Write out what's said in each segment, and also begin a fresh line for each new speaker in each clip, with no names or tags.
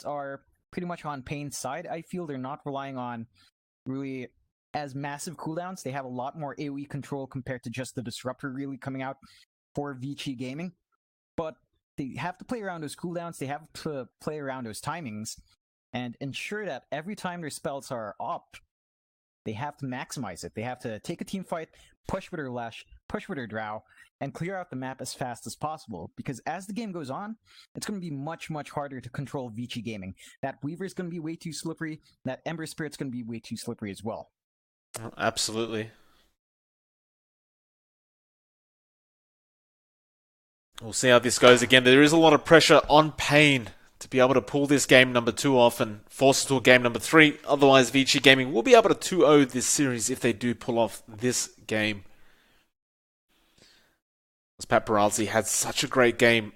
are pretty much on Pain's side. I feel they're not relying on really as massive cooldowns. They have a lot more AoE control compared to just the Disruptor really coming out for Vici Gaming. But they have to play around those cooldowns, they have to play around those timings, and ensure that every time their spells are up, they have to maximize it. They have to take a team fight, push with their Lash, push with their Drow, and clear out the map as fast as possible. Because as the game goes on, it's going to be much, much harder to control Vici Gaming. That Weaver is going to be way too slippery, that Ember Spirit's going to be way too slippery as well.
Absolutely. We'll see how this goes. Again, there is a lot of pressure on Pain to be able to pull this game number 2 off and force it to a game number 3. Otherwise, Vici Gaming will be able to 2-0 this series if they do pull off this game. As Paparazzi had such a great game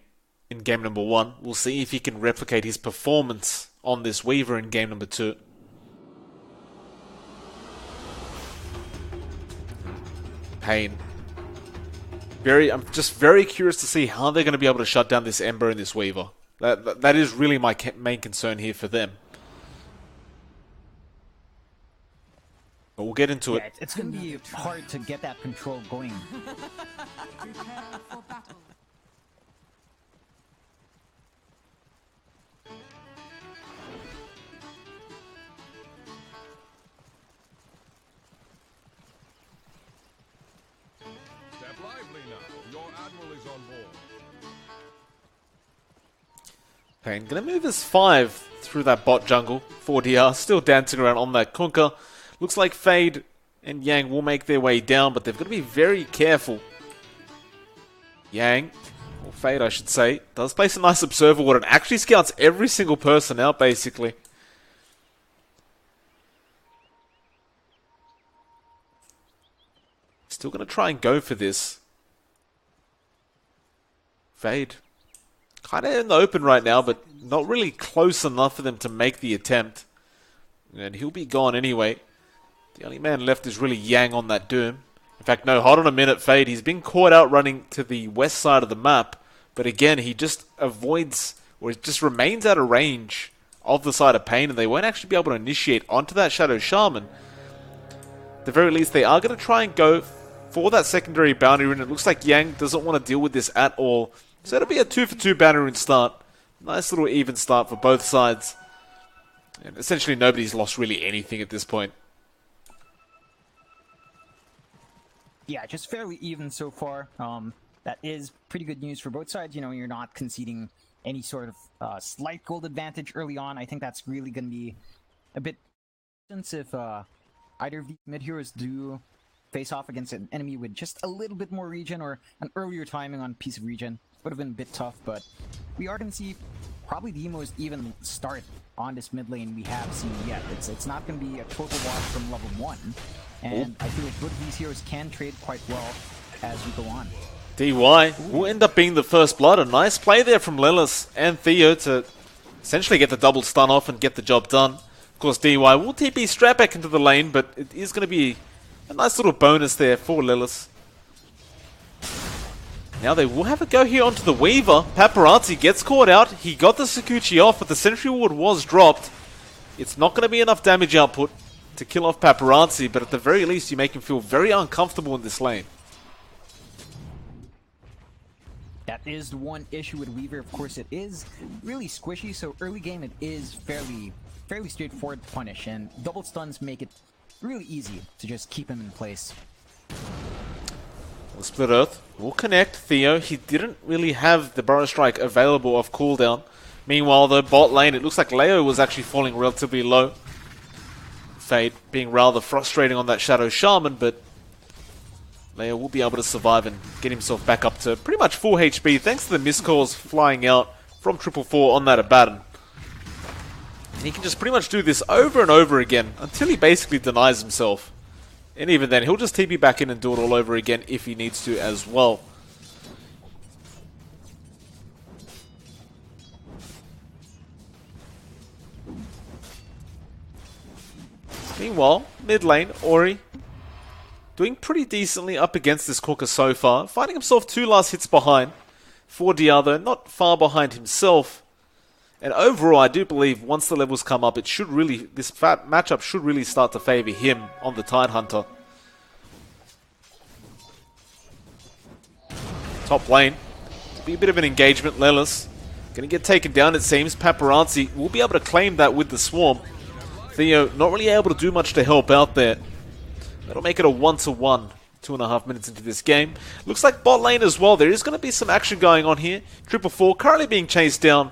in game number 1, we'll see if he can replicate his performance on this Weaver in game number 2. Pain. I'm just very curious to see how they're going to be able to shut down this Ember and this Weaver. That is really my main concern here for them. But we'll get into it.
It's going to be hard to get that control going.
Prepare for battle.
Step lively now. Your admiral is on board.
Pain gonna move his 5 through that bot jungle. 4DR still dancing around on that Kunkka. Looks like Fade and Yang will make their way down, but they've got to be very careful. Yang, or Fade I should say, does place a nice observer ward and actually scouts every single person out basically. Still gonna try and go for this. Fade. Kind of in the open right now, but not really close enough for them to make the attempt. And he'll be gone anyway. The only man left is really Yang on that Doom. In fact, no, hold on a minute, Fade. He's been caught out running to the west side of the map. But again, he just avoids, or he just remains out of range of the side of Pain, and they won't actually be able to initiate onto that Shadow Shaman. At the very least, they are going to try and go for that secondary bounty rune. It looks like Yang doesn't want to deal with this at all. So it'll be a 2-for-2 bounty rune start. Nice little even start for both sides. And essentially nobody's lost really anything at this point.
Yeah, just fairly even so far. That is pretty good news for both sides. You know, you're not conceding any sort of slight gold advantage early on. I think that's really going to be a bit... Since if either of these mid-heroes do face off against an enemy with just a little bit more regen or an earlier timing on piece of regen, would have been a bit tough, but we are going to see probably the most even start on this mid lane we have seen yet. It's not going to be a total wash from level 1, and I feel like both of these heroes can trade quite well as we go on.
DY will end up being the first blood. A nice play there from Lelis and Theo to essentially get the double stun off and get the job done. Of course, DY will TP straight back into the lane, but it is going to be a nice little bonus there for Lelis. Now they will have a go here onto the Weaver. Paparazzi gets caught out. He got the Sakuchi off, but the Sentry Ward was dropped. It's not going to be enough damage output to kill off Paparazzi, but at the very least you make him feel very uncomfortable in this lane.
That is the one issue with Weaver. Of course, it is really squishy, so early game it is fairly straightforward to punish, and double stuns make it really easy to just keep him in place.
Well, Split Earth will connect Theo. He didn't really have the Burrow Strike available off cooldown. Meanwhile, the bot lane, it looks like Leo was actually falling relatively low. Fade being rather frustrating on that Shadow Shaman, but Leo will be able to survive and get himself back up to pretty much full HP thanks to the missed calls flying out from 444 on that Abaddon. And he can just pretty much do this over and over again until he basically denies himself. And even then, he'll just TP back in and do it all over again if he needs to as well. Meanwhile, mid lane, Ori doing pretty decently up against this Kunkka so far. Finding himself 2 last hits behind. 4DR though, not far behind himself. And overall, I do believe once the levels come up, this matchup should really start to favor him on the Tidehunter. Top lane. To be a bit of an engagement. Lelis going to get taken down, it seems. Paparazzi will be able to claim that with the Swarm. Theo not really able to do much to help out there. That'll make it a 1-1. 2.5 minutes into this game. Looks like bot lane as well. There is going to be some action going on here. 444 currently being chased down.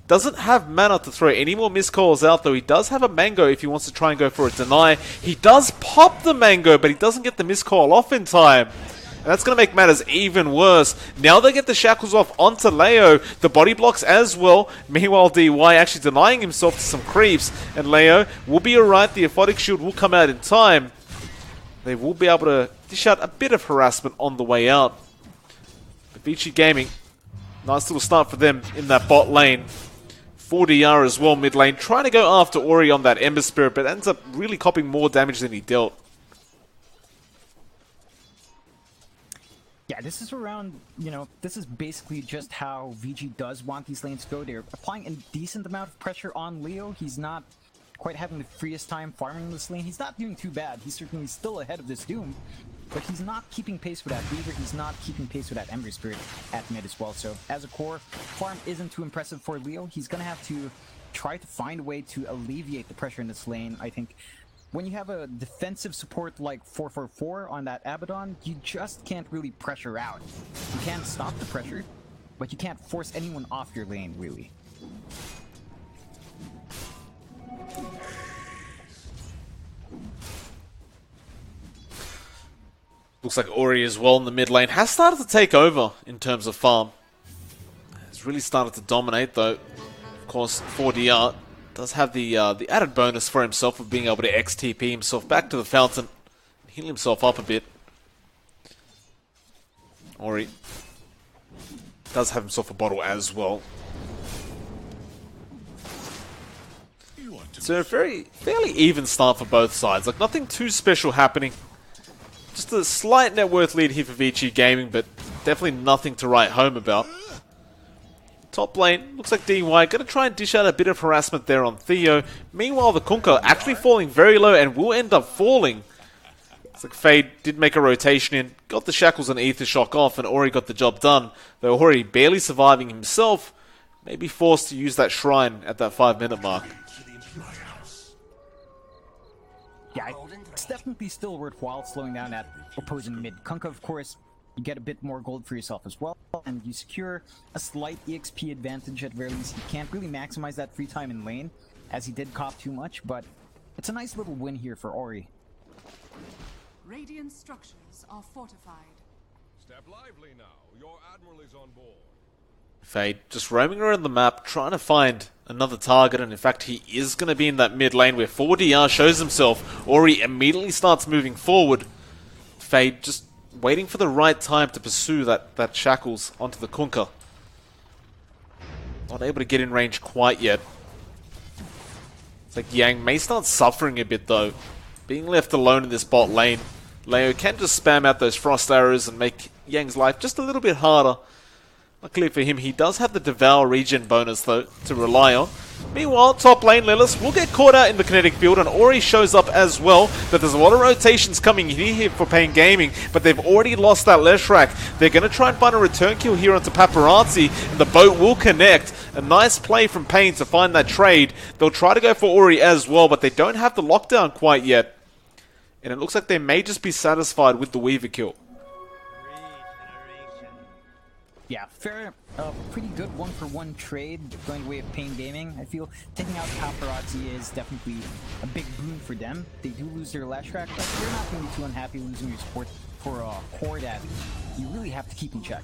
Doesn't have mana to throw any more missed calls out, though. He does have a mango if he wants to try and go for a deny. He does pop the mango, but he doesn't get the missed call off in time. And that's going to make matters even worse. Now they get the shackles off onto Leo. The body blocks as well. Meanwhile, DY actually denying himself to some creeps. And Leo will be alright. The Aphotic Shield will come out in time. They will be able to dish out a bit of harassment on the way out. But Vici Gaming, nice little start for them in that bot lane. 4DR as well mid lane, trying to go after Ori on that Ember Spirit, but ends up really copying more damage than he dealt.
Yeah, this is around, this is basically just how VG does want these lanes to go. They're applying a decent amount of pressure on Leo. He's not quite having the freest time farming this lane. He's not doing too bad. He's certainly still ahead of this Doom, but he's not keeping pace with that Weaver. He's not keeping pace with that Ember Spirit at mid as well. So as a core, farm isn't too impressive for Leo. He's going to have to try to find a way to alleviate the pressure in this lane. I think when you have a defensive support like 444 on that Abaddon, you just can't really pressure out. You can stop the pressure, but you can't force anyone off your lane, really.
Looks like Ori as well in the mid lane has started to take over in terms of farm. Has really started to dominate though. Of course, 4DR does have the added bonus for himself of being able to XTP himself back to the fountain and heal himself up a bit. Ori does have himself a bottle as well. So a fairly even start for both sides. Like nothing too special happening. Just a slight net worth lead here for Vici Gaming, but definitely nothing to write home about. Top lane, looks like DY going to try and dish out a bit of harassment there on Theo. Meanwhile, the Kunkka actually falling very low and will end up falling. It's like Fade did make a rotation in, got the shackles and Ether Shock off, and Ori got the job done. Though Ori barely surviving himself, may be forced to use that shrine at that 5-minute mark.
Yeah, it's definitely still worthwhile slowing down that opposing mid. Kunkka, of course, you get a bit more gold for yourself as well, and you secure a slight EXP advantage at very least. You can't really maximize that free time in lane, as he did cop too much, but it's a nice little win here for Ori.
Radiant structures are fortified.
Step lively now. Your admiral is on board.
Fade just roaming around the map, trying to find another target, and in fact he is going to be in that mid lane where 4DR shows himself. Ori immediately starts moving forward. Fade just waiting for the right time to pursue that shackles onto the Kunkka. Not able to get in range quite yet. It's like Yang may start suffering a bit though. Being left alone in this bot lane. Leo can just spam out those frost arrows and make Yang's life just a little bit harder. Luckily for him, he does have the Devour regen bonus, though, to rely on. Meanwhile, top lane Lilith will get caught out in the kinetic field, and Ori shows up as well. But there's a lot of rotations coming in here for Pain Gaming, but they've already lost that Leshrac. They're going to try and find a return kill here onto Paparazzi, and the boat will connect. A nice play from Pain to find that trade. They'll try to go for Ori as well, but they don't have the lockdown quite yet. And it looks like they may just be satisfied with the Weaver kill.
Yeah, fair, pretty good one-for-one trade going the way of Pain Gaming. I feel taking out Paparazzi is definitely a big boon for them. They do lose their Leshrac, but you're not going to be too unhappy losing your support for a core that you really have to keep in check.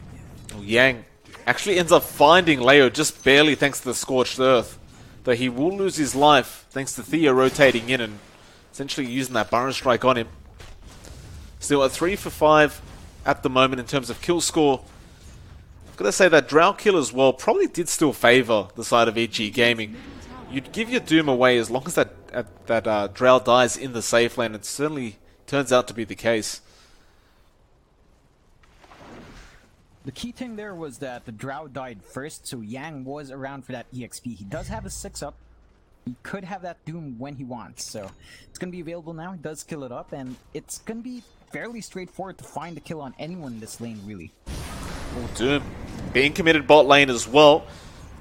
Oh, Yang actually ends up finding Leo just barely thanks to the Scorched Earth. Though he will lose his life thanks to Theo rotating in and essentially using that Burrow Strike on him. Still at 3 for 5 at the moment in terms of kill score. I've got to say that Drow kill as well probably did still favour the side of EG Gaming. You'd give your Doom away as long as that Drow dies in the safe lane. It certainly turns out to be the case.
The key thing there was that the Drow died first, so Yang was around for that EXP. He does have a 6-up. He could have that Doom when he wants, so it's going to be available now. He does kill it up, and it's going to be fairly straightforward to find a kill on anyone in this lane, really.
Oh, Doom being committed bot lane as well.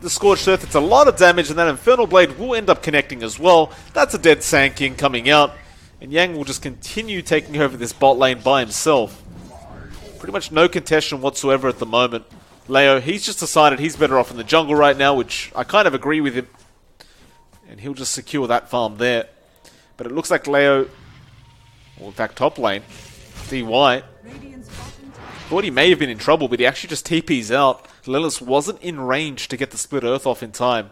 The Scorched Earth, it's a lot of damage, and that Infernal Blade will end up connecting as well. That's a dead Sand King coming out, and Yang will just continue taking over this bot lane by himself. Pretty much no contention whatsoever at the moment. Leo, he's just decided he's better off in the jungle right now, which I kind of agree with him. And he'll just secure that farm there. But it looks like Leo, or in fact top lane, DY, thought he may have been in trouble, but he actually just TP's out. Lilith wasn't in range to get the Split Earth off in time.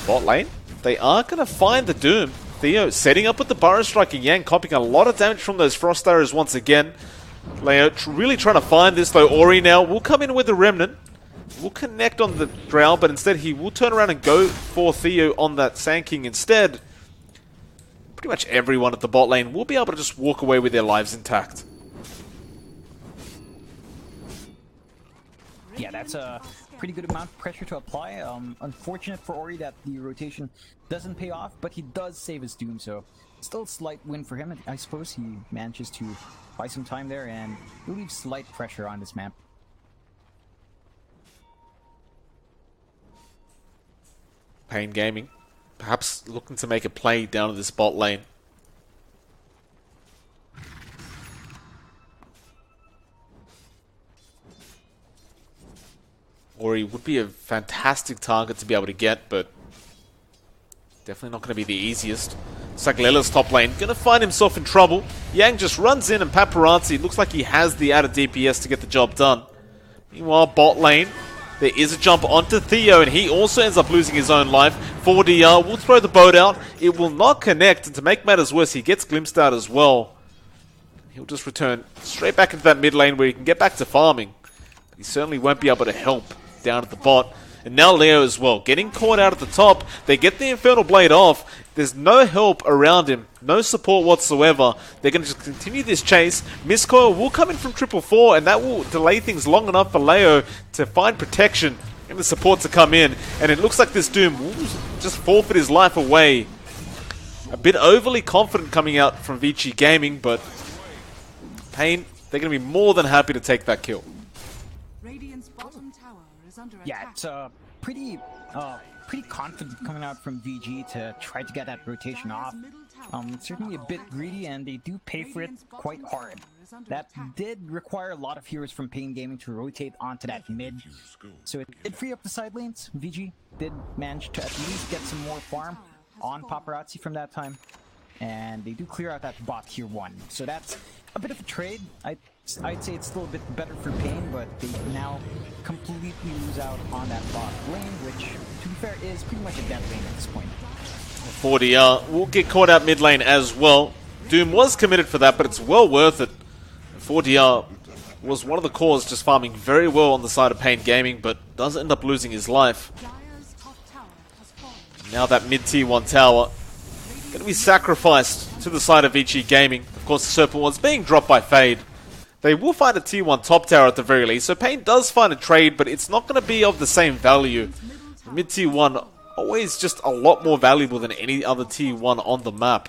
Bot lane, they are going to find the Doom. Theo setting up with the Burrow Strike, and Yang copying a lot of damage from those Frost Arrows once again. Leo really trying to find this though. Ori now will come in with the Remnant. Will connect on the Drow, but instead he will turn around and go for Theo on that Sand King instead. Pretty much everyone at the bot lane will be able to just walk away with their lives intact.
Yeah, that's a pretty good amount of pressure to apply. Unfortunate for Ori that the rotation doesn't pay off, but he does save his Doom, so still a slight win for him. I suppose he manages to buy some time there and relieve slight pressure on this map.
Pain Gaming, perhaps looking to make a play down to this bot lane. Ori would be a fantastic target to be able to get, but definitely not going to be the easiest. Looks like Lela's top lane going to find himself in trouble. Yang just runs in, and Paparazzi looks like he has the added DPS to get the job done. Meanwhile, bot lane, there is a jump onto Theo, and he also ends up losing his own life. 4DR will throw the boat out. It will not connect, and to make matters worse, he gets glimpsed out as well. He'll just return straight back into that mid lane where he can get back to farming. But he certainly won't be able to help down at the bot. And now Leo as well, getting caught out at the top. They get the Infernal Blade off. There's no help around him, no support whatsoever. They're going to just continue this chase. Miscoil will come in from 444, and that will delay things long enough for Leo to find protection and the support to come in. And it looks like this Doom will just forfeit his life away. A bit overly confident coming out from Vici Gaming, but Pain, they're going to be more than happy to take that kill.
Yeah, it's pretty confident coming out from VG to try to get that rotation off. Certainly a bit greedy, and they do pay for it quite hard. That did require a lot of heroes from Pain Gaming to rotate onto that mid, so it did free up the side lanes. VG did manage to at least get some more farm on Paparazzi from that time, and they do clear out that bot tier 1. So that's a bit of a trade. I'd say it's still a bit better for Pain, but they now completely lose out on that bot lane, which, to be fair, is pretty much a dead lane at this point.
4DR will get caught out mid lane as well. Doom was committed for that, but it's well worth it. 4DR was one of the cores just farming very well on the side of Pain Gaming, but does end up losing his life. Now that mid tier 1 tower going to be sacrificed to the side of Vici Gaming. Of course, the Serpent was being dropped by Fade. They will find a tier 1 top tower at the very least, so Pain does find a trade, but it's not going to be of the same value. Mid tier 1 always just a lot more valuable than any other tier 1 on the map.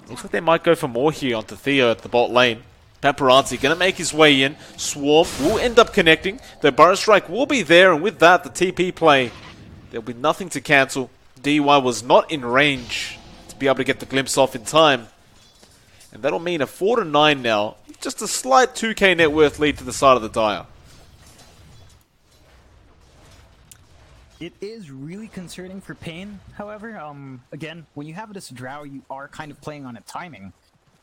Looks like they might go for more here onto Theo at the bot lane. Paparazzi going to make his way in. Swarm will end up connecting. The Burrow Strike will be there, and with that, the TP play, there'll be nothing to cancel. DY was not in range to be able to get the glimpse off in time. And that'll mean a 4-9 now. Just a slight 2k net worth lead to the side of the Dire.
It is really concerning for Pain, however. Again, when you have this Drow, you are kind of playing on a timing.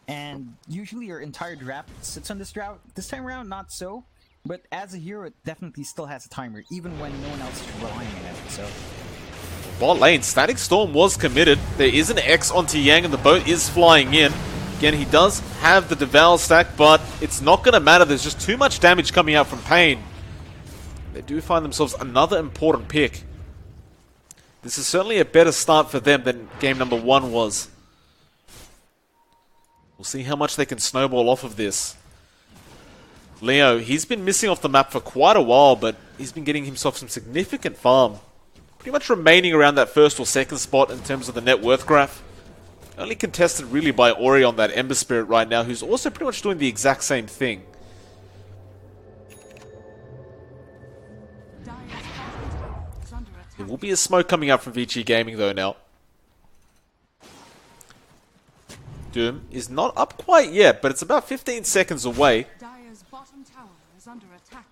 And usually your entire draft sits on this Drow. This time around, not so. But as a hero, it definitely still has a timer, even when no one else is relying on it, so...
Bot lane, Static Storm was committed. There is an X onto Yang, and the boat is flying in. Again, he does have the Devour stack, but it's not going to matter. There's just too much damage coming out from Pain. They do find themselves another important pick. This is certainly a better start for them than game number 1 was. We'll see how much they can snowball off of this. Leo, he's been missing off the map for quite a while, but he's been getting himself some significant farm. Pretty much remaining around that first or second spot in terms of the net worth graph. Only contested really by Ori on that Ember Spirit right now, who's also pretty much doing the exact same thing. There will be a smoke coming out from Vici Gaming though now. Doom is not up quite yet, but it's about 15 seconds away.
Dire's bottom tower is under attack.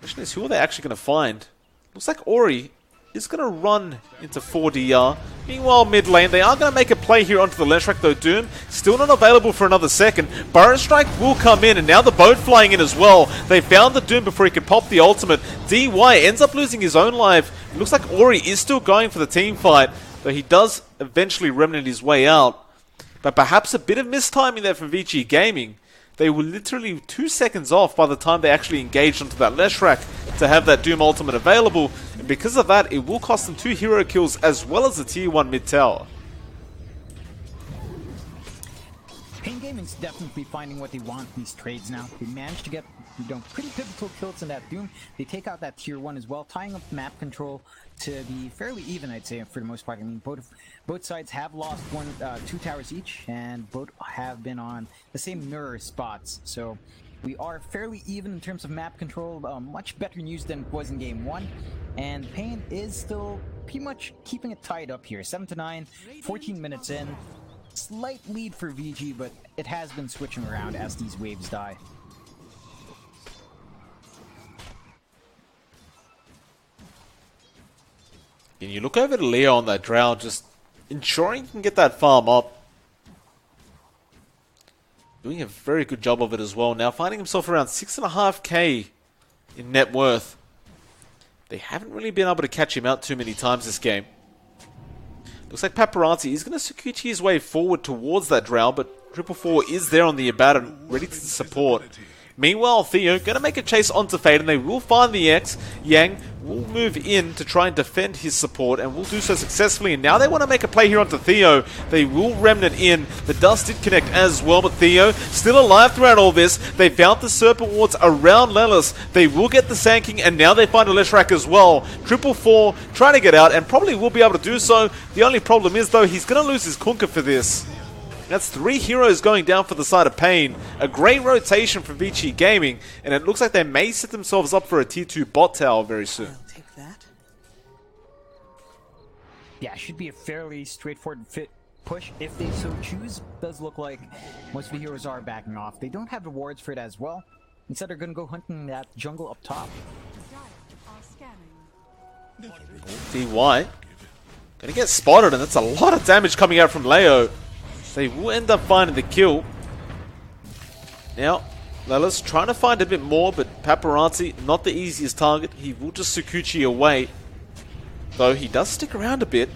Question is, who are they actually going to find? Looks like Ori is going to run into 4DR. Meanwhile, mid lane, they are going to make a play here onto the left track though. Doom still not available for another second. Burrow Strike will come in, and now the boat flying in as well. They found the Doom before he could pop the ultimate. DY ends up losing his own life. It looks like Ori is still going for the team fight, though he does eventually remnant his way out. But perhaps a bit of mistiming there from Vici Gaming. They were literally 2 seconds off by the time they actually engaged onto that left track to have that Doom ultimate available. And because of that, it will cost them 2 hero kills as well as a tier 1 mid tower.
Pain Gaming's definitely finding what they want in these trades now. They managed to get pretty pivotal kills in that Doom. They take out that tier 1 as well, tying up map control to be fairly even, I'd say, for the most part. I mean, both sides have lost 2 towers each, and both have been on the same mirror spots. So we are fairly even in terms of map control, much better news than it was in game 1. And Pain is still pretty much keeping it tied up here. 7-9, 14 minutes in. Slight lead for VG, but it has been switching around as these waves die.
And you look over to Leo on that drow, just ensuring he can get that farm up. Doing a very good job of it as well. Now finding himself around 6.5k in net worth. They haven't really been able to catch him out too many times this game. Looks like Paparazzi is going to Sakuchi his way forward towards that drow, but 444 is there on the Abat and ready to support. Meanwhile, Theo going to make a chase onto Fade, and they will find the X. Yang will move in to try and defend his support, and will do so successfully. And now they want to make a play here onto Theo. They will remnant in. The dust did connect as well, but Theo still alive throughout all this. They found the Serpent Wards around Lelis. They will get the Sanking, and now they find a Leshrac as well. 444 trying to get out, and probably will be able to do so. The only problem is, though, he's going to lose his Kunkka for this. That's 3 heroes going down for the side of Pain. A great rotation from Vici Gaming, and it looks like they may set themselves up for a tier 2 bot tower very soon.
I'll take that.
Yeah, should be a fairly straightforward push if they so choose. Does look like most of the heroes are backing off. They don't have the wards for it as well. Instead, they're going to go hunting that jungle up top.
DY gonna get spotted, and that's a lot of damage coming out from Leo. They will end up finding the kill. Now, Lelis trying to find a bit more, but Paparazzi, not the easiest target. He will just Sakuchi away. Though he does stick around a bit.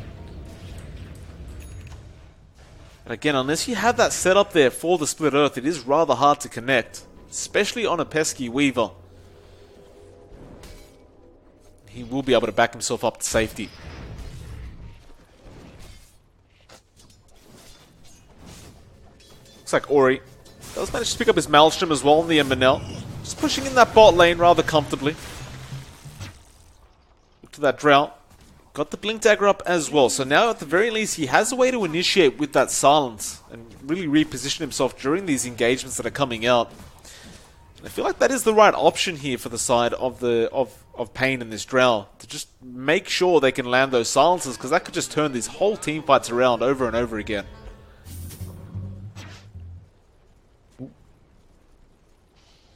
And again, unless you have that set up there for the Split Earth, it is rather hard to connect. Especially on a pesky Weaver. He will be able to back himself up to safety. Looks like Ori does manage to pick up his Maelstrom as well on the MDL. Just pushing in that bot lane rather comfortably. Look to that drought. Got the Blink Dagger up as well. So now at the very least he has a way to initiate with that silence and really reposition himself during these engagements that are coming out. And I feel like that is the right option here for the side of Pain in this drought. To just make sure they can land those silences, because that could just turn these whole team fights around over and over again.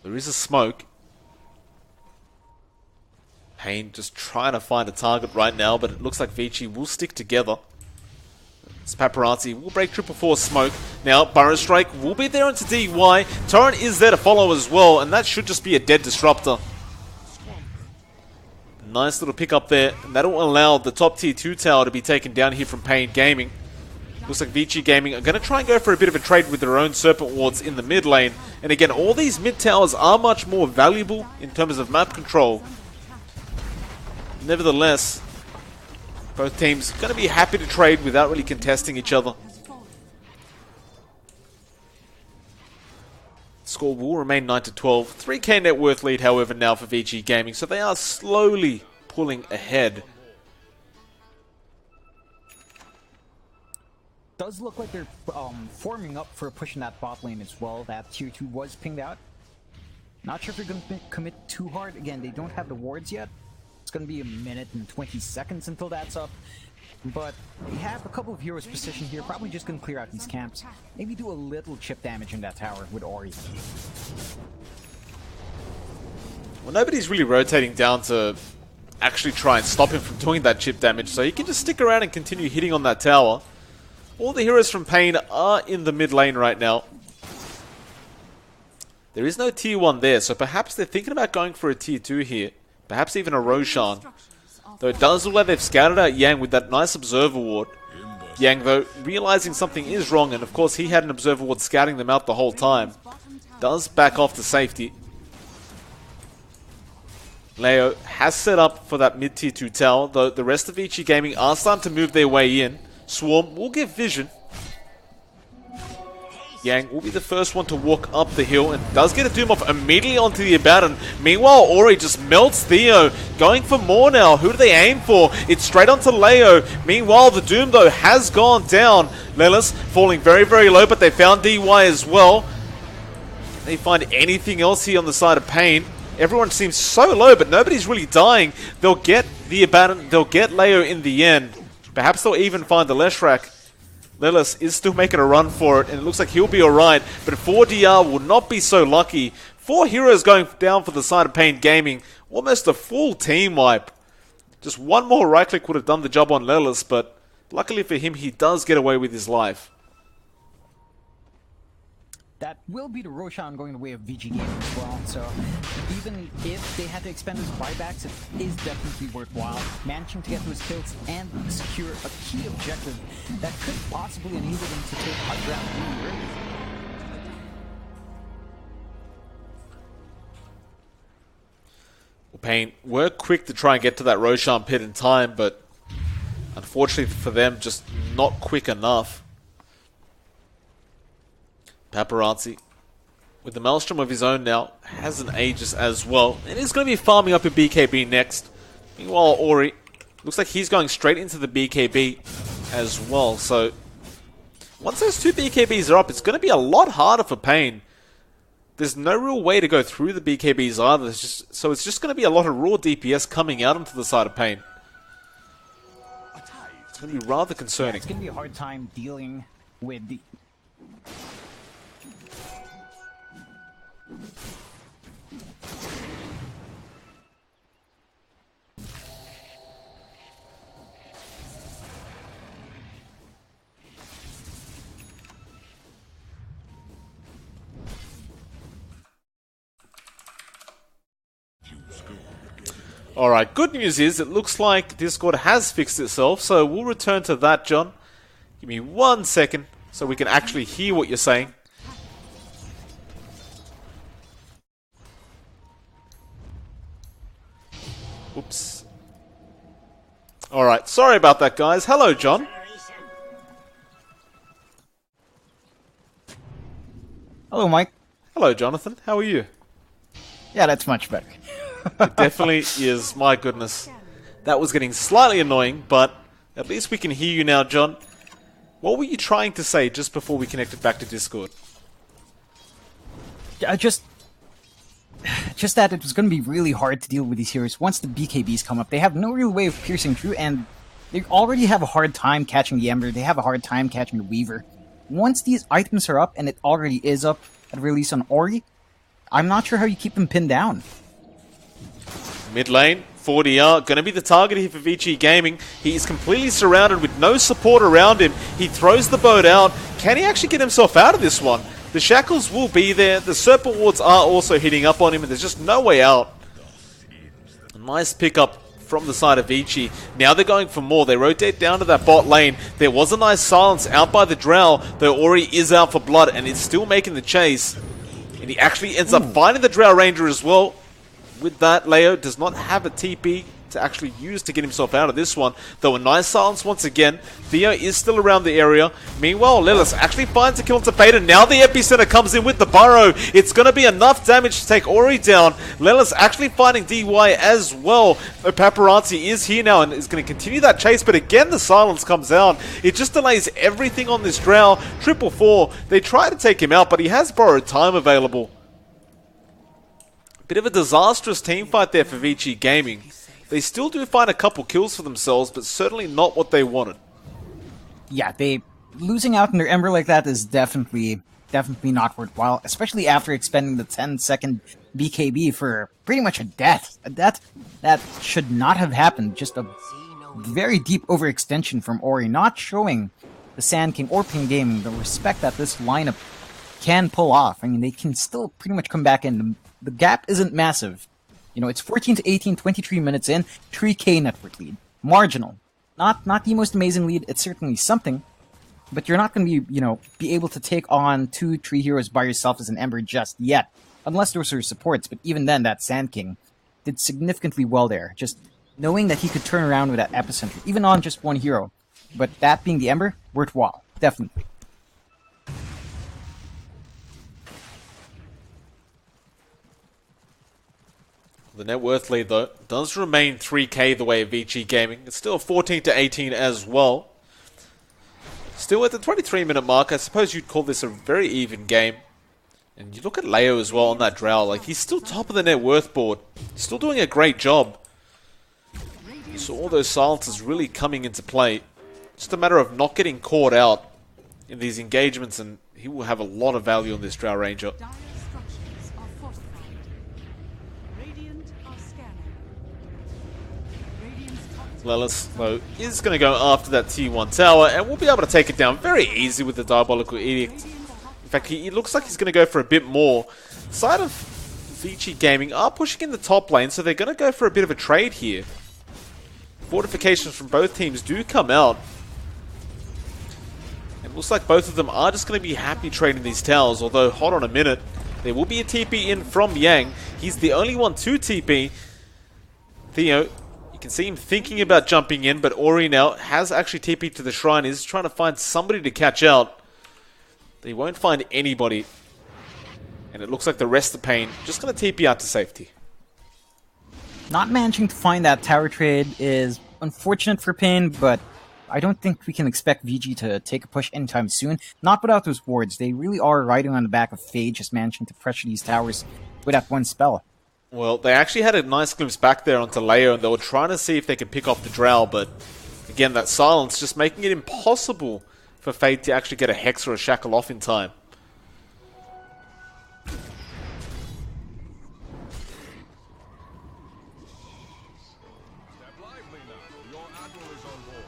There is a smoke. Pain just trying to find a target right now, but it looks like Vici will stick together. This Paparazzi will break 444 smoke. Now, Burrow Strike will be there into DY. Torrent is there to follow as well, and that should just be a dead disruptor. Nice little pick up there, and that'll allow the top tier 2 tower to be taken down here from Pain Gaming. Looks like Vici Gaming are going to try and go for a bit of a trade with their own Serpent Wards in the mid lane. And again, all these mid towers are much more valuable in terms of map control. Nevertheless, both teams going to be happy to trade without really contesting each other. Score will remain 9-12. 3k net worth lead, however, now for Vici Gaming, so they are slowly pulling ahead.
Does look like they're forming up for pushing that bot lane as well. That tier 2 was pinged out. Not sure if they're going to commit too hard. Again, they don't have the wards yet. It's going to be a minute and 20 seconds until that's up. But they have a couple of heroes positioned here. Probably just going to clear out these camps. Maybe do a little chip damage in that tower with Ori.
Well, nobody's really rotating down to actually try and stop him from doing that chip damage, so he can just stick around and continue hitting on that tower. All the heroes from Pain are in the mid lane right now. There is no tier 1 there, so perhaps they're thinking about going for a tier 2 here. Perhaps even a Roshan. Though it does look like they've scouted out Yang with that nice Observer Ward. Yang, though, realizing something is wrong, and of course he had an Observer Ward scouting them out the whole time, does back off to safety. Leo has set up for that mid tier 2 tower, though the rest of Vici Gaming are starting to move their way in. Swarm will give vision. Yang will be the first one to walk up the hill and does get a Doom off immediately onto the Abaddon. Meanwhile, Ori just melts Theo. Going for more now. Who do they aim for? It's straight onto Leo. Meanwhile, the Doom, though, has gone down. Lelis falling very, very low, but they found DY as well. Can they find anything else here on the side of Pain? Everyone seems so low, but nobody's really dying. They'll get the Abaddon. They'll get Leo in the end. Perhaps they'll even find the Leshrac. Lelis is still making a run for it, and it looks like he'll be alright, but 4DR will not be so lucky. 4 heroes going down for the side of Pain Gaming. Almost a full team wipe. Just one more right click would have done the job on Lelis, but luckily for him, he does get away with his life.
That will be the Roshan going the way of VG Gaming as well, so even if they had to expend those buybacks, it is definitely worthwhile. Managing to get those kills and secure a key objective that could possibly enable them to take high ground really early.
Well, Pain were quick to try and get to that Roshan pit in time, but unfortunately for them, just not quick enough. Paparazzi, with the Maelstrom of his own now, has an Aegis as well, and he's going to be farming up a BKB next. Meanwhile, Ori looks like he's going straight into the BKB as well, so once those 2 BKBs are up, it's going to be a lot harder for Pain. There's no real way to go through the BKBs either, so it's just going to be a lot of raw DPS coming out onto the side of Pain. It's going to be rather concerning.
Yeah, it's going to be a hard time dealing with the...
Alright, good news is it looks like Discord has fixed itself, so we'll return to that, John. Give me 1 second so we can actually hear what you're saying. Oops. Alright, sorry about that, guys. Hello, John.
Hello, Mike.
Hello, Jonathan. How are you?
Yeah, that's much better.
It definitely is. My goodness. That was getting slightly annoying, but at least we can hear you now, John. What were you trying to say just before we connected back to Discord?
Just that it was going to be really hard to deal with these heroes. Once the BKBs come up, they have no real way of piercing through, and they already have a hard time catching the Ember. They have a hard time catching the Weaver. Once these items are up, and it already is up at release on Ori, I'm not sure how you keep them pinned down.
Mid lane, 4DR, going to be the target here for Vici Gaming. He is completely surrounded with no support around him. He throws the boat out. Can he actually get himself out of this one? The shackles will be there. The serpent wards are also hitting up on him, and there's just no way out. A nice pickup from the side of Vici. Now they're going for more. They rotate down to that bot lane. There was a nice silence out by the Drow, though Ori is out for blood, and it's still making the chase. And he actually ends up finding the Drow Ranger as well. With that, Leo does not have a TP to actually use to get himself out of this one. Though a nice silence once again. Theo is still around the area. Meanwhile, Lilith actually finds a kill onto Beta. Now the epicenter comes in with the burrow. It's going to be enough damage to take Ori down. Lilith actually finding DY as well. Paparazzi is here now and is going to continue that chase, but again the silence comes out. It just delays everything on this Drow. 444. They try to take him out, but he has borrowed time available. Bit of a disastrous team fight there for Vici Gaming. They still do find a couple kills for themselves, but certainly not what they wanted.
Yeah, losing out in their Ember like that is definitely not worthwhile, especially after expending the 10-second BKB for pretty much a death. A death that should not have happened. Just a very deep overextension from Ori, not showing the Sand King or Ping Gaming the respect that this lineup can pull off. I mean, they can still pretty much come back in. The gap isn't massive. You know, it's 14 to 18, 23 minutes in, 3k network lead. Marginal. Not the most amazing lead, it's certainly something, but you're not going to be able to take on 2-3 heroes by yourself as an Ember just yet, unless those are supports. But even then, that Sand King did significantly well there. Just knowing that he could turn around with that epicenter, even on just one hero. But that being the Ember, worthwhile. Definitely.
The net worth lead, though, does remain 3k the way of Vici Gaming. It's still 14 to 18 as well. Still at the 23-minute mark, I suppose you'd call this a very even game. And you look at Leo as well on that Drow, like he's still top of the net worth board. He's still doing a great job. So all those silences really coming into play. Just a matter of not getting caught out in these engagements, and he will have a lot of value on this Drow Ranger.
Dire structures are fortified. Radiant are scanning. Radiant's top
Lelis, though, is going to go after that T1 tower, and we'll be able to take it down very easy with the Diabolical Edict. In fact, he looks like he's going to go for a bit more. The side of Vici Gaming are pushing in the top lane, so they're going to go for a bit of a trade here. Fortifications from both teams do come out. It looks like both of them are just going to be happy trading these towers, although, hold on a minute, there will be a TP in from Yang. He's the only one to TP. Theo, you can see him thinking about jumping in, but Ori now has actually TP'd to the shrine. He's trying to find somebody to catch out. They won't find anybody. And it looks like the rest of Pain just going to TP out to safety.
Not managing to find that tower trade is unfortunate for Pain, but I don't think we can expect VG to take a push anytime soon. Not without those wards. They really are riding on the back of Fade, just managing to pressure these towers with that one spell.
Well, they actually had a nice glimpse back there onto Leo, and they were trying to see if they could pick off the Drow, but again, that silence just making it impossible for Fade to actually get a Hex or a Shackle off in time.
Step lively now. Your admiral is on board.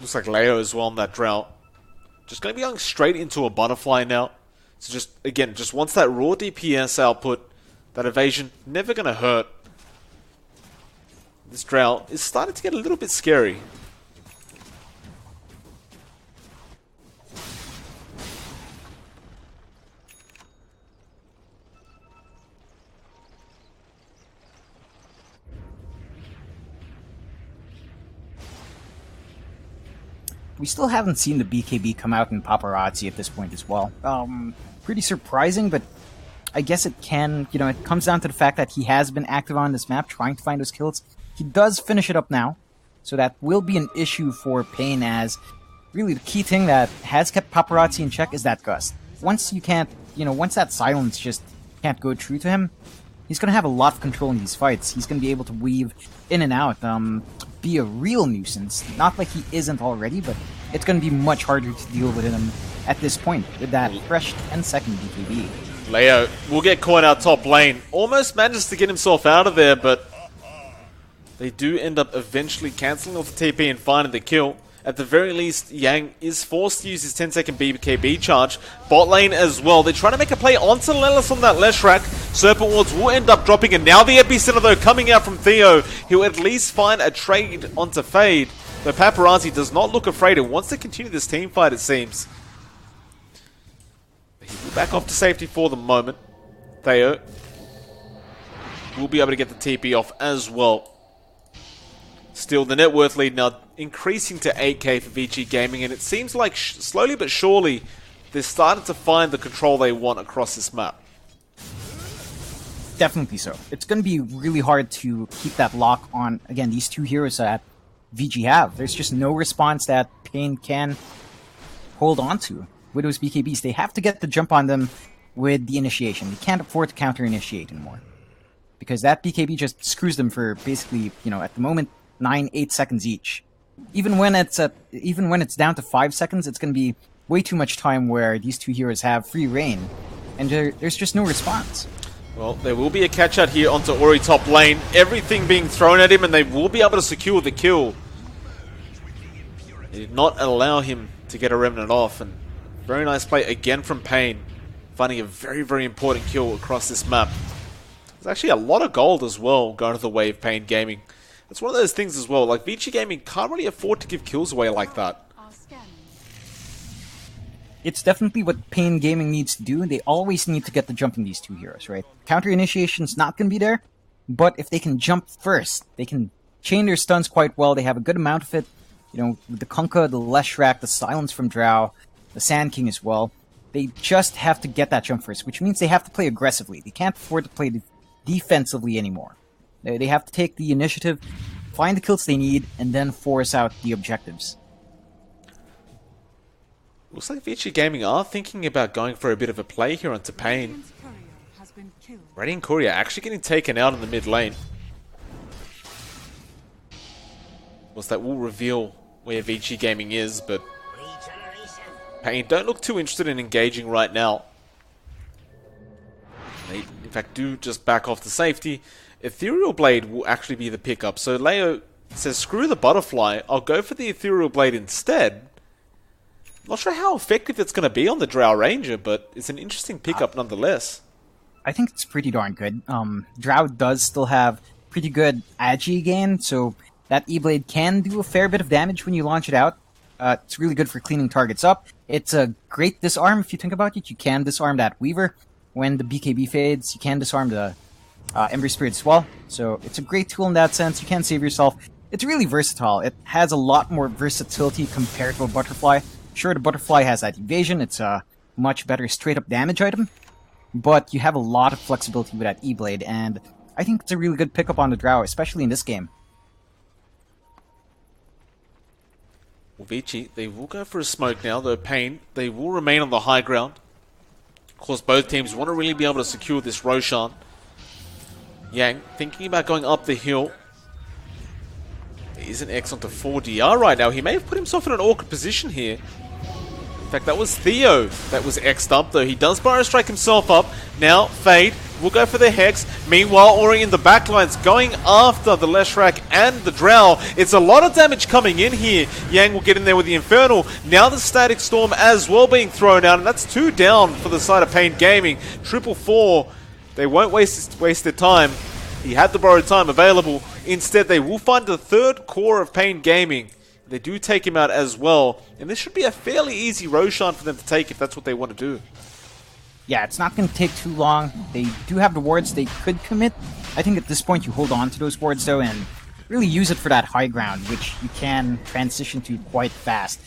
Looks like Leo as well on that Drow. Just going to be going straight into a Butterfly now. So just, again, just wants that raw DPS output. That evasion, never going to hurt. This Drow is starting to get a little bit scary.
We still haven't seen the BKB come out in Paparazzi at this point as well. Pretty surprising, but I guess it can, it comes down to the fact that he has been active on this map, trying to find those kills. He does finish it up now, so that will be an issue for Pain, as really the key thing that has kept Paparazzi in check is that Gust. Once you can't, once that silence just can't go true to him, he's going to have a lot of control in these fights. He's going to be able to weave in and out, be a real nuisance. Not like he isn't already, but it's going to be much harder to deal with him at this point with that fresh 10-second BKB.
Leo will get caught out top lane. Almost manages to get himself out of there, but they do end up eventually cancelling off the TP and finding the kill. At the very least, Yang is forced to use his 10-second BKB charge. Bot lane as well. They're trying to make a play onto Lelis on that Leshrac. Serpent Wards will end up dropping, and now the epicenter, though, coming out from Theo. He'll at least find a trade onto Fade. But Paparazzi does not look afraid and wants to continue this team fight, it seems. He will back off to safety for the moment. Theo will be able to get the TP off as well. Still, the net worth lead now increasing to 8k for Vici Gaming, and it seems like slowly but surely they're starting to find the control they want across this map.
Definitely so. It's going to be really hard to keep that lock on, again, these two heroes that VG have. There's just no response that Pain can hold on to with those BKBs. They have to get the jump on them with the initiation. They can't afford to counter-initiate anymore, because that BKB just screws them for basically, you know, at the moment, 9-8 seconds each. Even when it's down to 5 seconds, it's going to be way too much time where these two heroes have free reign, and there's just no response.
Well, there will be a catch out here onto Ori top lane. Everything being thrown at him, and they will be able to secure the kill. They did not allow him to get a remnant off, and very nice play again from Pain, finding a very, very important kill across this map. There's actually a lot of gold as well going to the way of Pain Gaming. It's one of those things as well, like Vici Gaming can't really afford to give kills away like that.
It's definitely what Pain Gaming needs to do. They always need to get the jump in these two heroes, right? Counter initiation's not going to be there, but if they can jump first, they can chain their stuns quite well. They have a good amount of it. You know, with the Kunkka, the Leshrac, the Silence from Drow, the Sand King as well. They just have to get that jump first, which means they have to play aggressively. They can't afford to play defensively anymore. They have to take the initiative, find the kills they need, and then force out the objectives.
Looks like Vici Gaming are thinking about going for a bit of a play here onto Pain. Radiant Courier actually getting taken out in the mid lane. Of course, that will reveal where Vici Gaming is, but Pain don't look too interested in engaging right now. They, in fact, do just back off to safety. Ethereal Blade will actually be the pickup. So Leo says, screw the Butterfly, I'll go for the Ethereal Blade instead. Not sure how effective it's going to be on the Drow Ranger, but it's an interesting pickup nonetheless.
I think it's pretty darn good. Drow does still have pretty good agi gain, so that E-Blade can do a fair bit of damage when you launch it out. It's really good for cleaning targets up. It's a great disarm if you think about it. You can disarm that Weaver when the BKB fades. You can disarm the Ember Spirit as well. So it's a great tool in that sense. You can save yourself. It's really versatile. It has a lot more versatility compared to a Butterfly. Sure, the Butterfly has that evasion. It's a much better straight-up damage item. But you have a lot of flexibility with that E-Blade, and I think it's a really good pickup on the Drow, especially in this game.
Well, Vici, they will go for a smoke now, though Pain, they will remain on the high ground. Of course, both teams want to really be able to secure this Roshan. Yang thinking about going up the hill. There is an X onto 4DR right now. He may have put himself in an awkward position here. In fact, that was Theo that was X'd up, though. He does Burrow Strike himself up. Now, Fade will go for the Hex. Meanwhile, Ori in the backlines going after the Leshrac and the Drow. It's a lot of damage coming in here. Yang will get in there with the Infernal. Now the Static Storm as well being thrown out, and that's 2 down for the side of Pain Gaming. 444. They won't waste their time. He had the borrowed time available. Instead, they will find the third core of Pain Gaming. They do take him out as well. And this should be a fairly easy Roshan for them to take if that's what they want to do.
Yeah, it's not going to take too long. They do have the wards they could commit. I think at this point you hold on to those wards, though, and really use it for that high ground, which you can transition to quite fast.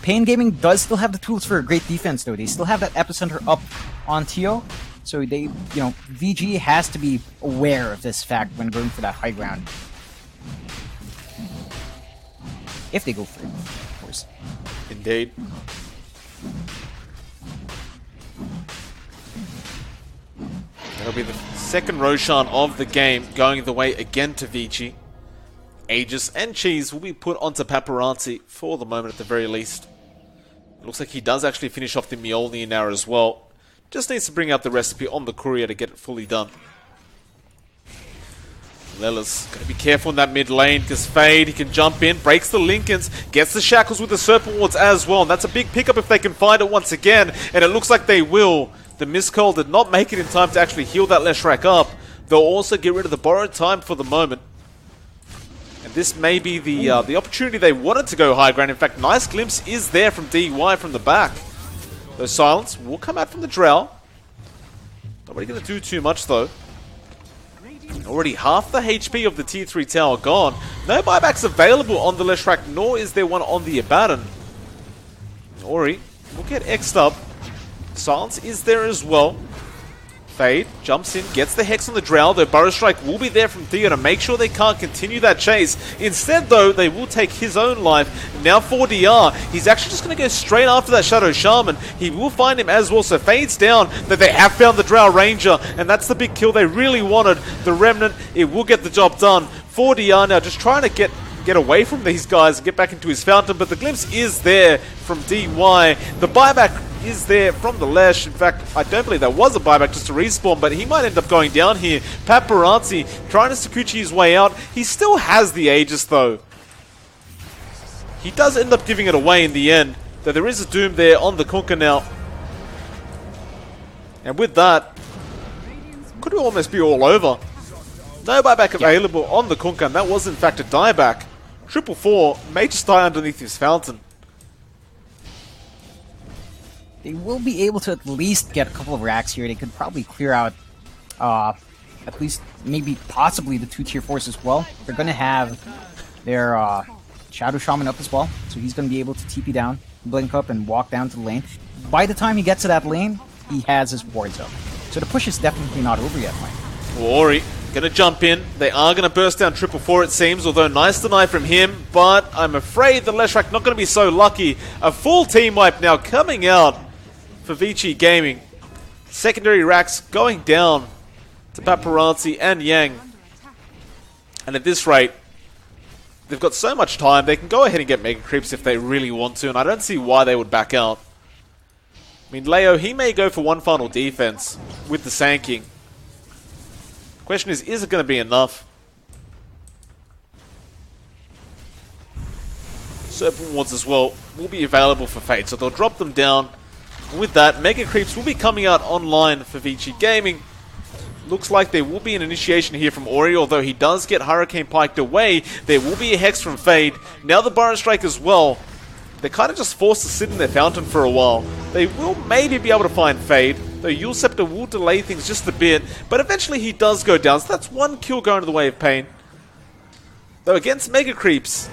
Pain Gaming does still have the tools for a great defense, though. They still have that epicenter up on Tio. So they, VG has to be aware of this fact when going for that high ground. If they go for it, of course.
Indeed. That'll be the second Roshan of the game, going the way again to Vici. Aegis and Cheese will be put onto Paparazzi for the moment at the very least. It looks like he does actually finish off the Mjolnir now as well. Just needs to bring out the recipe on the Courier to get it fully done. Lella's got to be careful in that mid lane because Fade, he can jump in, breaks the Lincolns, gets the Shackles with the Serpent Wards as well. And that's a big pickup if they can find it once again. And it looks like they will. The Miscall did not make it in time to actually heal that Leshrac up. They'll also get rid of the borrowed time for the moment. And this may be the opportunity they wanted to go high ground. In fact, nice glimpse is there from DY from the back. The Silence will come out from the Drow. Not really going to do too much though. Already half the HP of the tier 3 tower gone. No buybacks available on the Leshrac, nor is there one on the Abaddon. Ori will get X'd up. Silence is there as well. Fade jumps in, gets the Hex on the Drow, though Burrow Strike will be there from Theo to make sure they can't continue that chase. Instead, though, they will take his own life. Now for DR, he's actually just going to go straight after that Shadow Shaman. He will find him as well, so Fade's down, that they have found the Drow Ranger, and that's the big kill they really wanted. The Remnant, it will get the job done. For DR now, just trying to get away from these guys and get back into his fountain, but the glimpse is there from DY. The buyback is there from the Lesh. In fact, I don't believe there was a buyback just to respawn, but he might end up going down here. Paparazzi trying to Sakuchi his way out. He still has the Aegis though. He does end up giving it away in the end, though there is a Doom there on the Kunkka now. And with that, could almost be all over. No buyback available on the Kunkka, and that was in fact a dieback. 444 may just die underneath his fountain.
They will be able to at least get a couple of racks here. They could probably clear out at least maybe possibly the 2 tier 4s as well. They're going to have their Shadow Shaman up as well, so he's going to be able to TP down, blink up, and walk down to the lane. By the time he gets to that lane, he has his wards up. So the push is definitely not over yet, Mike.
Ori gonna jump in. They are gonna burst down 444 it seems, although nice deny from him, but I'm afraid the Leshrac not gonna be so lucky. A full team wipe now coming out for Vici Gaming. Secondary racks going down to Paparazzi and Yang. And at this rate, they've got so much time, they can go ahead and get Mega Creeps if they really want to, and I don't see why they would back out. I mean, Leo, he may go for one final defense with the Sand King. Question is it going to be enough? Serpent Wards as well will be available for Fate, so they'll drop them down. And with that, Mega Creeps will be coming out online for Vici Gaming. Looks like there will be an initiation here from Ori, although he does get Hurricane Piked away. There will be a Hex from Fade. Now the Burrow Strike as well. They're kind of just forced to sit in their fountain for a while. They will maybe be able to find Fade, though Yule Scepter will delay things just a bit, but eventually he does go down, so that's one kill going to the way of Pain. Though against Mega Creeps,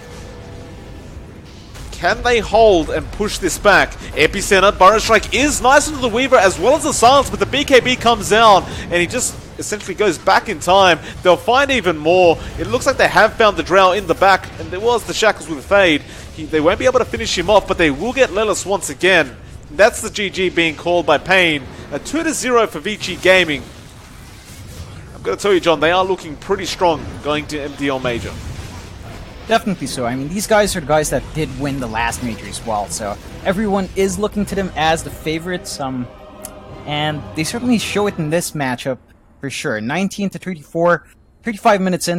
can they hold and push this back? Epicenter, Burrow Strike is nice into the Weaver as well as the Silence, but the BKB comes down and he just essentially goes back in time. They'll find even more. It looks like they have found the Drow in the back, and there was the Shackles with Fade. They won't be able to finish him off, but they will get Lelis once again. That's the GG being called by Pain. A 2-0 for Vici Gaming. I'm going to tell you, John, they are looking pretty strong going to MDL Major.
Definitely so. I mean, these guys are the guys that did win the last major as well, so everyone is looking to them as the favorites, and they certainly show it in this matchup for sure. 19-34, 35 minutes in.